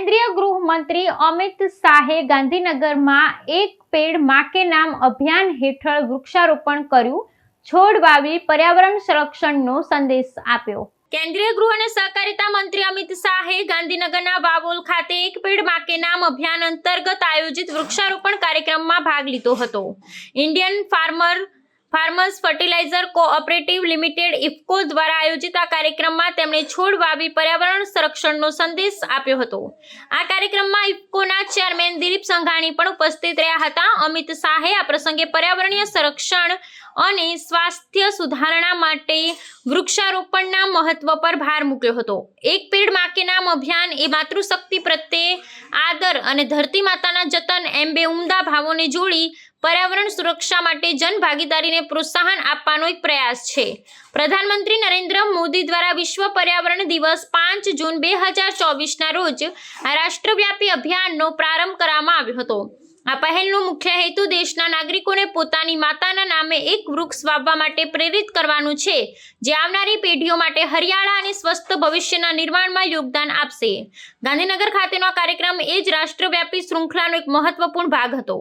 केंद्रीय गृह मंत्री अमित शाहे गांधीनगરમાં एक पेड़ मां के नाम अभियान हेठળ वृक्षारोपण કર્યું, છોડ વાવી પર્યાવરણ સંરક્ષણનો સંદેશ આપ્યો। केंद्रीय गृह અને સહકારિતા મંત્રી અમિત શાહે ગાંધીનગરના વાવોલ ખાતે એક પેડ માં કે નામ અભિયાન અંતર્ગત આયોજિત વૃક્ષારોપણ કાર્યક્રમમાં ભાગ લીધો હતો। Indian farmers fertiliser cooperative limited IFFCO द्वारा आयोजित आ कार्यक्रम में तेमणे छोड़ वावी पर्यावरण संरक्षणનો संदेश आप्यो हतो। आ कार्यक्रमમાં इफ्कोना चेरमेन दिलीप संघाणी पण उपस्थित રહ્યા હતા। અમિત શાહે આ પ્રસંગે પર્યાવરણીય સંરક્ષણ અને સ્વાસ્થ્ય સુધારણા માટે વૃક્ષારોપણના મહત્વ પર ભાર મૂક્યો હતો। એક પેડ માં કે નામ અભિયાન એ માતૃશક્તિ પ્રત્યે આદર અને ધરતી માતાના જતન એમ બે ઉમદા ભાવોને જોડી पर्यावरण सुरक्षा માટે જનભાગીદારીને પ્રોત્સાહન આપવાનો એક પ્રયાસ છે। પ્રધાનમંત્રી નરેન્દ્ર મોદી દ્વારા વિશ્વ પર્યાવરણ દિવસ 5 જૂન 2024ના રોજ આ રાષ્ટ્રવ્યાપી અભિયાનનો પ્રારંભ કરવામાં આવ્યો હતો। આ પહેલનો મુખ્ય હેતુ દેશના નાગરિકોને પોતાની માતાના નામે એક વૃક્ષ વાવવા માટે પ્રેરિત કરવાનું છે, જે આવનારી પેઢીઓ માટે હરિયાળા અને સ્વસ્થ ભવિષ્યના નિર્માણમાં યોગદાન આપશે। ગાંધીનગર ખાતેનો આ કાર્યક્રમ એ જ રાષ્ટ્રવ્યાપી શૃંખલાનો એક મહત્વપૂર્ણ ભાગ હતો।